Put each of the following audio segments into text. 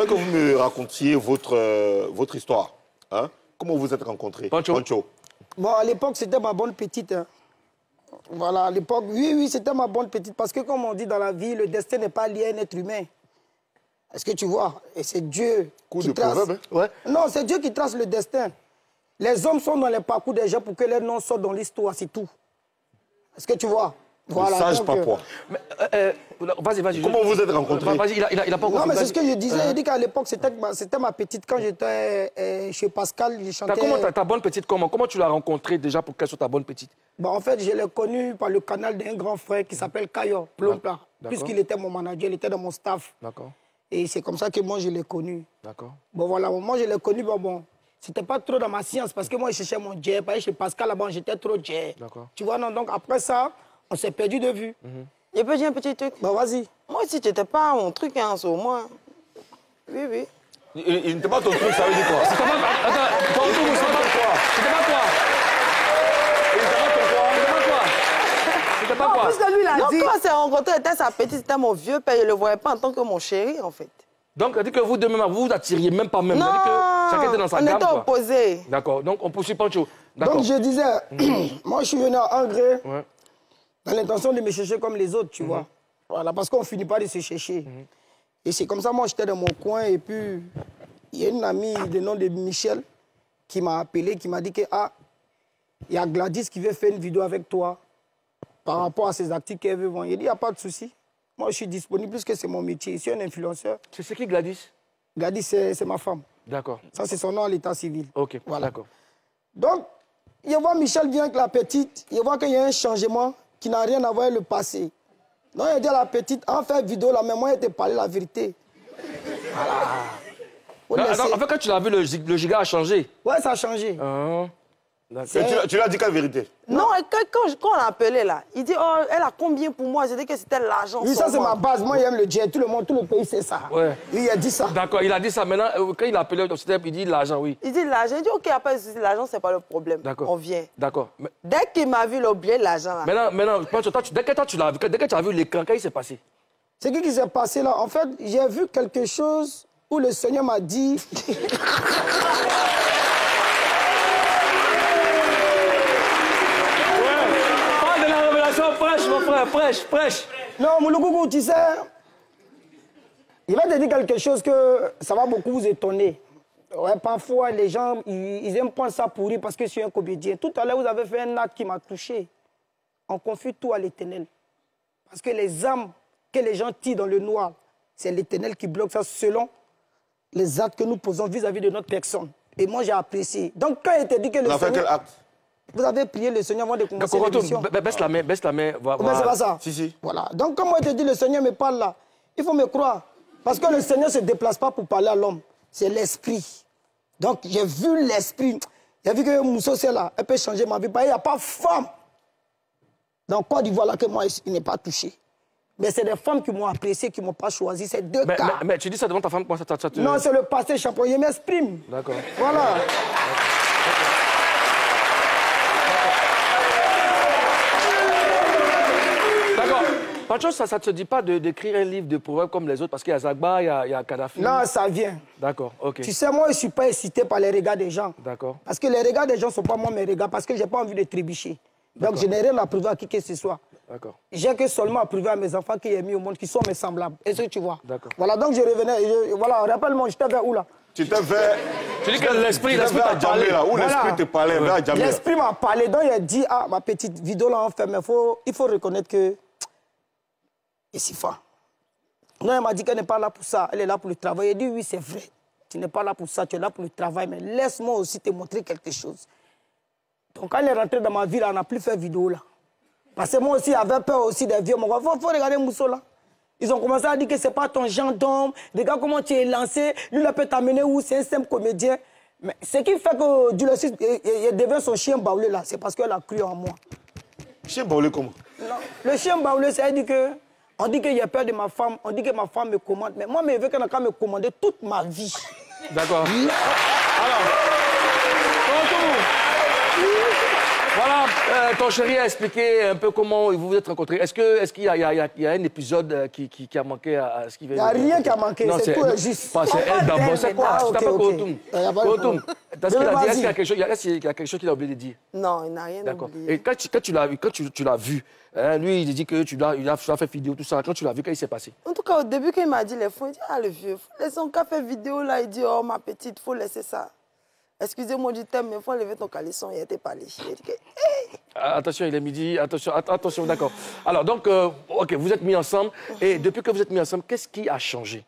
J'aimerais que vous me racontiez votre histoire. Hein? Comment vous êtes rencontrés? Pancho. Bon, à l'époque, c'était ma bonne petite. Hein. Voilà, à l'époque, oui, c'était ma bonne petite. Parce que, comme on dit dans la vie, le destin n'est pas lié à un être humain. Est-ce que tu vois? Et c'est Dieu qui trace. Proverbe, hein? Ouais. Non, c'est Dieu qui trace le destin. Les hommes sont dans les parcours des gens pour que leurs noms sortent dans l'histoire, c'est tout. Est-ce que tu vois? Voilà, sage Papouas. Vas-y. Comment vous êtes rencontrés? Vas-y, il a pas encore... Non, mais c'est ce que je disais. Il dit qu'à l'époque, c'était ma petite. Quand j'étais chez Pascal, je chantais... Comment ta bonne petite, comment tu l'as rencontrée déjà pour qu'elle soit ta bonne petite? Bon, en fait, je l'ai connue par le canal d'un grand frère qui s'appelle Kayo, Plompa. Puisqu'il était mon manager, il était dans mon staff. D'accord. Et c'est comme ça que moi, je l'ai connu. D'accord. Bon, voilà, moi, je l'ai connu, bon... C'était pas trop dans ma science parce que moi, je cherchais mon jet. Chez Pascal, là-bas, j'étais trop jet. Tu vois, non, donc après ça, on s'est perdu de vue. Je peux dire un petit truc? Bah, vas-y. Moi aussi, tu n'étais pas mon truc, hein, sur moi. Oui. Il n'était pas ton truc, ça veut dire quoi? C'était pas toi. C'était pas toi. Parce que lui, il a dit... Quand on s'est rencontrés, était sa petite, c'était mon vieux père. Je ne le voyais pas en tant que mon chéri, en fait. Donc, ça dit que vous deux, vous vous attiriez même pas même. Non, ça dit que chacun était dans sa gamme, on était opposés. D'accord, donc on poursuit Pancho. Donc je disais, moi je suis venu à Angré Ouais. dans l'intention de me chercher comme les autres, tu vois. Voilà, parce qu'on finit pas de se chercher. Et c'est comme ça, moi j'étais dans mon coin et puis il y a une amie de nom de Michel qui m'a appelé, qui m'a dit que il y a Gladys qui veut faire une vidéo avec toi par rapport à ses articles qu'elle veut vendre. Il dit, il n'y a pas de souci. Moi, je suis disponible puisque c'est mon métier. Je suis un influenceur. C'est qui Gladys? Gladys, c'est ma femme. D'accord. Ça, c'est son nom à l'état civil. Ok, voilà. d'accord. Donc, je vois Michel vient avec la petite. Je vois qu'il y a un changement qui n'a rien à voir avec le passé. Donc, il dit à la petite, en fait, vidéo, là, mais moi, je te parlé la vérité. Voilà. En fait, quand tu l'as vu, le giga a changé. Ouais, ça a changé. Tu l'as dit quelle vérité? Non, quand on l'a appelé là, il dit, oh, elle a combien pour moi? J'ai dit que c'était l'argent. Oui, ça c'est ma base. Moi, j'aime le jet. Tout le monde, tout le pays sait ça. Ouais. Il a dit ça. D'accord, il a dit ça. Maintenant, quand il a appelé, il dit l'argent, oui. Il dit l'argent. Il dit, ok, après, l'argent, c'est pas le problème. D'accord. On vient. D'accord. Dès qu'il m'a vu l'oublier, l'argent là. Maintenant, dès que tu as vu l'écran, qu'est-ce qui s'est passé? C'est qui s'est passé là? En fait, j'ai vu quelque chose où le Seigneur m'a dit... Prêche, mon frère, prêche. Non, Mouloukougou, tu sais, il va te dire quelque chose que ça va beaucoup vous étonner. Ouais, parfois, les gens, ils aiment prendre ça pour rire parce que je suis un comédien. Tout à l'heure, vous avez fait un acte qui m'a touché. On confie tout à l'Éternel. Parce que les âmes que les gens tirent dans le noir, c'est l'Éternel qui bloque ça selon les actes que nous posons vis-à-vis de notre personne. Et moi, j'ai apprécié. Donc, quand il te dit que le Seigneur... fait quel acte? Vous avez prié le Seigneur avant de commencer l'émission. Baisse la main. Voilà. C'est pas ça. Si. Voilà. Donc, comme moi, je te dis, le Seigneur me parle là, il faut me croire. Parce que le Seigneur ne se déplace pas pour parler à l'homme. C'est l'esprit. Donc, j'ai vu l'esprit. J'ai vu que Mousso, c'est là. Elle peut changer ma vie. Il n'y a pas de femme dans Côte d'Ivoire là que moi, il n'est pas touché. Mais c'est des femmes qui m'ont apprécié, qui ne m'ont pas choisi. C'est deux cas. Mais tu dis ça devant ta femme, ça te... Non, c'est le passé, champion. Je m'exprime. D'accord. Voilà. Pancho, ça ne te dit pas d'écrire un livre de proverbes comme les autres parce qu'il y a Zagba, il y a Kadhafi? Non, ça vient. D'accord, ok. Tu sais, moi, je ne suis pas excité par les regards des gens. D'accord. Parce que les regards des gens ne sont pas moi mes regards, parce que je n'ai pas envie de trébucher. Donc, je n'ai rien à prouver à qui que ce soit. D'accord. J'ai que seulement à prouver à mes enfants qui ont mis au monde, qui sont mes semblables. Est-ce que tu vois? D'accord. Voilà, donc je revenais. Voilà, rappelle-moi, j'étais vers où là? Tu t'es vers... Tu dis que l'esprit t'a parlé. Là, où l'esprit te parlait, vers Djamé. L'esprit m'a parlé, donc il a dit, ah, ma petite vidéo là, on fait, mais il faut reconnaître que... Et si fort. Non, elle m'a dit qu'elle n'est pas là pour ça, elle est là pour le travail. Elle dit, oui, c'est vrai. Tu n'es pas là pour ça, tu es là pour le travail, mais laisse-moi aussi te montrer quelque chose. Donc, quand elle est rentrée dans ma vie, là, on n'a plus fait vidéo là. Parce que moi aussi, j'avais peur aussi des vieux. Il faut regarder Mousso là. Ils ont commencé à dire que ce n'est pas ton genre d'homme. Regarde comment tu es lancé. Lui, il peut t'amener où? C'est un simple comédien. Mais ce qui fait que Dieu le sait, il devient son chien baoulé là, c'est parce qu'elle a cru en moi. Chien baoulé comment? Non. Le chien baoulé, ça veut dire que... On dit qu'il y a peur de ma femme, on dit que ma femme me commande. Mais moi, je veux qu'elle n'a qu'à me commander toute ma vie. D'accord. Alors, Voilà, ton chéri a expliqué un peu comment vous vous êtes rencontrés. Est-ce qu'il y a un épisode qui a manqué à ce qu'il veut? Il n'y a rien qui a manqué, c'est tout juste. C'est elle d'abord, c'est quoi? Ah, Tu t'appelles Kourotoum. Kourotoum. Est-ce qu'il y a quelque chose qu'il a oublié de dire? Non, il n'a rien D'accord. oublié. Et quand tu l'as vu, hein, lui, il dit que tu as fait vidéo, tout ça. Quand tu l'as vu, qu'est-ce qui s'est passé? En tout cas, au début, quand il m'a dit les fonds, il dit, ah, le vieux, laisse son café vidéo là. Il dit, oh, ma petite, il faut laisser ça. Excusez-moi du thème, mais il faut enlever ton caleçon, il n'était pas léché. Attention, il est midi, attention, d'accord. Alors, donc, ok, vous êtes mis ensemble. Et depuis que vous êtes mis ensemble, qu'est-ce qui a changé?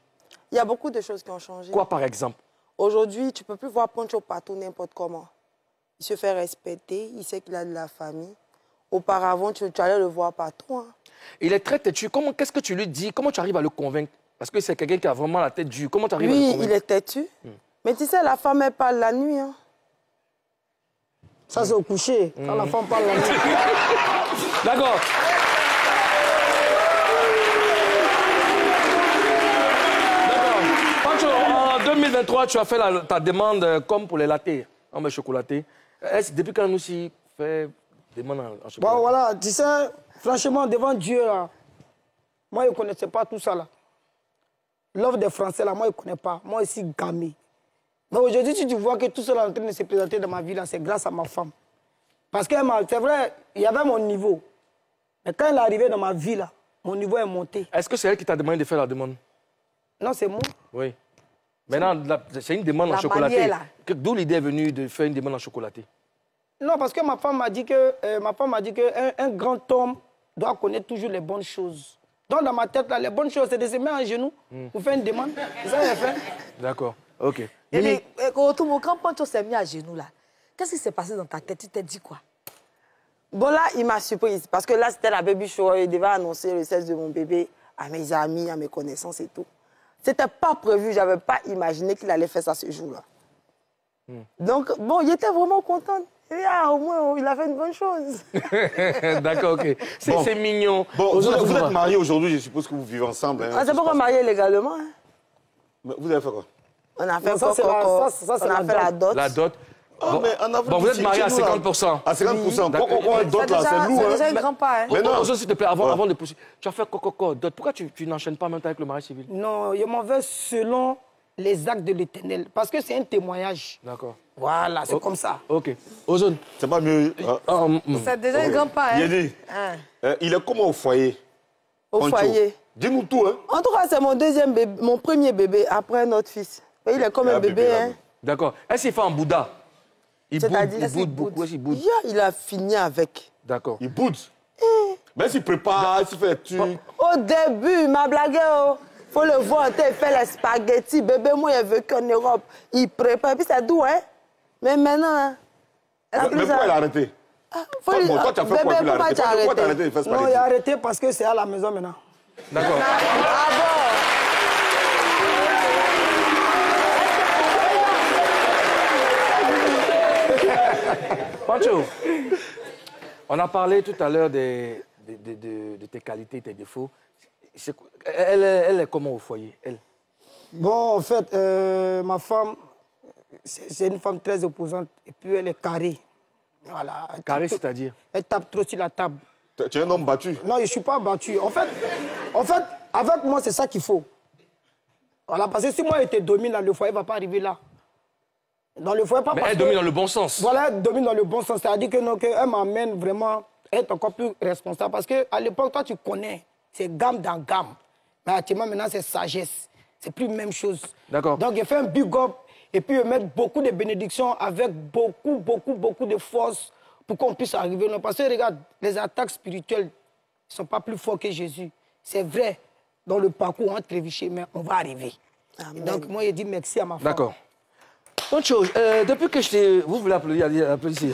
Il y a beaucoup de choses qui ont changé. Quoi, par exemple? Aujourd'hui, tu ne peux plus voir Poncho partout, n'importe comment. Il se fait respecter, il sait qu'il a de la famille. Auparavant, tu allais le voir partout. Hein. Il est très têtu. Qu'est-ce que tu lui dis? Comment tu arrives à le convaincre? Parce que c'est quelqu'un qui a vraiment la tête dure. Comment tu arrives à le convaincre? Oui, il est têtu. Mais tu sais, la femme, elle parle la nuit. Hein. Ça, c'est au coucher, quand la femme parle la nuit. D'accord. Pancho, en 2023, tu as fait ta demande comme pour les lattés, en chocolaté. Est-ce depuis quand nous aussi fait demande en chocolat? Bon, voilà, tu sais, franchement, devant Dieu, là, moi, je ne connaissais pas tout ça, là. L'offre des Français, là, moi, je ne connais pas. Moi, ici, gamé. Mais aujourd'hui, si tu vois que tout cela est en train de se présenter dans ma vie, là, c'est grâce à ma femme. Parce que c'est vrai, il y avait mon niveau. Mais quand elle est arrivée dans ma vie, là, mon niveau est monté. Est-ce que c'est elle qui t'a demandé de faire la demande? Non, c'est moi. Oui. Maintenant, c'est une demande en chocolaté. D'où l'idée est venue de faire une demande en chocolaté? Non, parce que ma femme m'a dit que, un grand homme doit connaître toujours les bonnes choses. Donc, dans ma tête, là, les bonnes choses, c'est de se mettre en genoux pour faire une demande. C'est ça qu'elle fait. D'accord. OK. Et quand Poncho s'est mis à genoux, là, qu'est-ce qui s'est passé dans ta tête? Tu t'es dit quoi? Bon, là, il m'a surprise. Parce que là, c'était la baby shower. Il devait annoncer le 16 de mon bébé à mes amis, à mes connaissances et tout. C'était pas prévu. Je n'avais pas imaginé qu'il allait faire ça ce jour-là. Donc, bon, il était vraiment content. Et au moins, il a fait une bonne chose. D'accord, OK. C'est mignon. Bon, vous êtes mariés aujourd'hui, je suppose que vous vivez ensemble. Hein, c'est pas qu'on marié légalement. Hein. Mais vous avez fait quoi? On a fait la dot. La dot. Oh, bon, vous êtes mariés à 50%. À 50%. Pourquoi dot là, c'est lourd. C'est déjà un grand pas. Hein. Mais non, s'il te plaît, avant de poursuivre, tu as fait dot. Pourquoi tu n'enchaînes pas en même temps avec le mariage civil? Non, je m'en vais selon les actes de l'Éternel. Parce que c'est un témoignage. D'accord. Voilà, c'est comme ça. OK. Ozone. C'est pas mieux. C'est déjà un grand pas. Hein. Il est comment au foyer? Au foyer. Dis-nous tout. Hein. En tout cas, c'est mon premier bébé après notre fils. Et il est comme un bébé. Hein. D'accord. Est-ce qu'il fait en Bouddha? Il boude beaucoup. Est-ce qu'il boude? Il a fini avec. D'accord. Il boude. Mais s'il prépare, s'il fait tu. Au début, il m'a blagué. Faut le voir, il fait les spaghettis. Bébé, moi, il a vécu en Europe. Il prépare. Et puis, c'est doux, hein. Mais maintenant, hein. Mais pourquoi il a arrêté? Bon, toi, tu as fait quoi qu'il a arrêté? Pourquoi tu as arrêté? Non, il a arrêté parce que c'est à la maison maintenant. D'accord. Ah bon? Pancho, on a parlé tout à l'heure de tes qualités, tes défauts. Elle est comment au foyer, elle? Bon, en fait, ma femme, c'est une femme très opposante. Et puis, elle est carrée. Voilà. Carrée, c'est-à-dire? Elle tape trop sur la table. Tu es un homme battu? Non, je ne suis pas battu. En fait, avec moi, c'est ça qu'il faut. Voilà, parce que si moi, je te domine dans le foyer, elle ne va pas arriver là. Dans le foyer, pas mais parce elle domine dans le bon sens. Voilà, elle domine dans le bon sens. C'est-à-dire qu'elle m'amène vraiment à être encore plus responsable. Parce qu'à l'époque, toi, tu connais. C'est gamme dans gamme. Mais actuellement, maintenant, c'est sagesse. C'est plus la même chose. D'accord. Donc, je fais un big up et puis je mets beaucoup de bénédictions avec beaucoup de force pour qu'on puisse arriver là. Parce que, regarde, les attaques spirituelles ne sont pas plus fortes que Jésus. C'est vrai, dans le parcours, on va trébucher, mais on va arriver. Donc, moi, je dis merci à ma femme. D'accord. Autre chose, depuis que je t'ai... Vous voulez applaudir, applaudissez. Je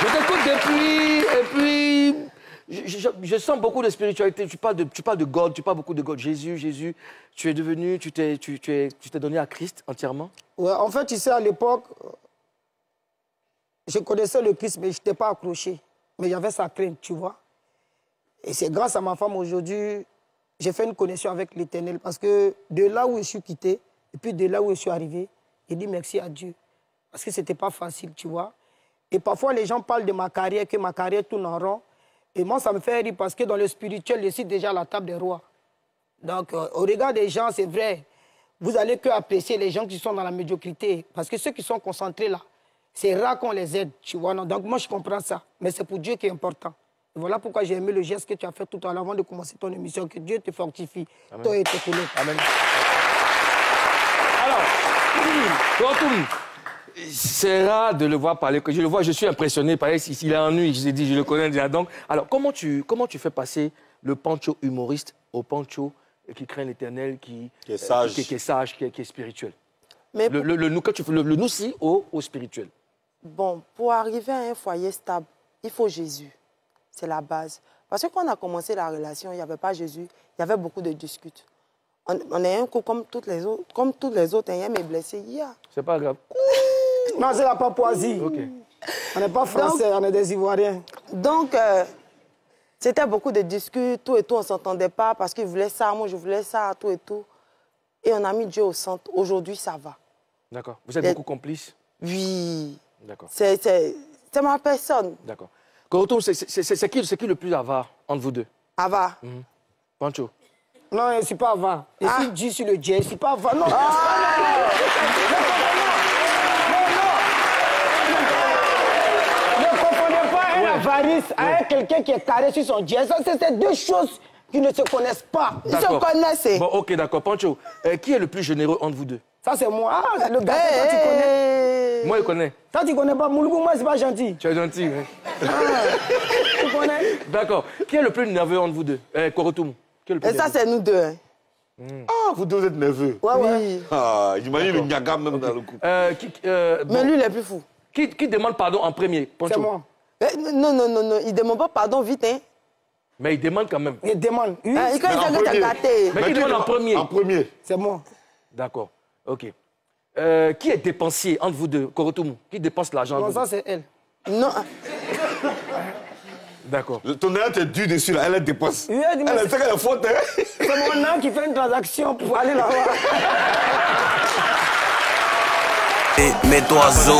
t'écoute depuis, et puis... Je sens beaucoup de spiritualité. Tu parles de God, tu parles beaucoup de God. Jésus, tu es devenu, tu t'es donné à Christ entièrement? Ouais, en fait, tu sais, à l'époque, je connaissais le Christ, mais je n'étais pas accroché. Mais il y avait sa crainte, tu vois. Et c'est grâce à ma femme aujourd'hui, j'ai fait une connexion avec l'Éternel. Parce que de là où je suis quitté, et puis de là où je suis arrivé, j'ai dit merci à Dieu. Parce que ce n'était pas facile, tu vois. Et parfois, les gens parlent de ma carrière, que ma carrière tourne en rond. Et moi, ça me fait rire parce que dans le spirituel, je suis déjà à la table des rois. Donc, au regard des gens, c'est vrai, vous allez que apprécier les gens qui sont dans la médiocrité. Parce que ceux qui sont concentrés là, c'est rare qu'on les aide, tu vois. Non? Donc, moi, je comprends ça. Mais c'est pour Dieu qui est important. Et voilà pourquoi j'ai aimé le geste que tu as fait tout à l'heure avant de commencer ton émission. Que Dieu te fortifie, Amen. toi et tes collègues. Amen. Alors, c'est rare de le voir parler. Je le vois, je suis impressionné. Il est ennuyé, je l'ai dit, je le connais déjà. Donc, alors, comment tu fais passer le Pancho humoriste au Pancho qui craint l'éternel, qui est sage, qui est spirituel? Mais le nous-ci au spirituel. Bon, pour arriver à un foyer stable, il faut Jésus. C'est la base. Parce que quand on a commencé la relation, il n'y avait pas Jésus, il y avait beaucoup de disputes. On est un coup comme toutes les autres, il y a mes blessés hier. C'est pas grave. Non, c'est la Papouasie. Okay. On n'est pas français, on est des Ivoiriens. Donc, c'était beaucoup de disputes, tout et tout, on ne s'entendait pas parce qu'il voulait ça, moi je voulais ça, tout et tout. Et on a mis Dieu au centre. Aujourd'hui, ça va. D'accord. Vous êtes beaucoup complices? Oui. D'accord. C'est ma personne. D'accord. Korotoum, c'est qui le plus avare entre vous deux? Avare. Pancho. Non, je ne suis pas avare. Je suis Dieu sur le Dieu, je ne suis pas avare. Non. Ne confondez pas un avarice avec quelqu'un qui est carré sur son Dieu. Ça, c'est deux choses qui ne se connaissent pas. Ils se connaissent. Bon, ok, d'accord. Pancho, qui est le plus généreux entre vous deux? Ça, c'est moi. Ah, le gars que tu connais. Moi, il connaît. Toi, tu ne connais pas. Moulgou, moi, c'est pas gentil. Tu es gentil, hein? Tu connais? D'accord. Qui est le plus nerveux entre vous deux? Korotoum. Et ça, c'est nous deux. Hein. Ah, vous deux, vous êtes nerveux. Ouais, oui. Ah, j'imagine le Niaga même dans le couple. Mais lui, il est plus fou. Qui demande pardon en premier? Pancho. C'est moi. Non. Il ne demande pas pardon vite, hein. Mais il demande quand même. Il demande. Oui. Il gâté. Mais qui demande en premier? En premier. C'est moi. D'accord. Ok. Qui est dépensier entre vous deux, Korotoum? Qui dépense l'argent? Non, ça, c'est elle. Non. D'accord. Ton âne est dû dessus, là. Elle dépense. Oui, elle sait qu'elle est faute, hein. C'est mon âne qui fait une transaction pour aller là-bas. Mets-toi zo.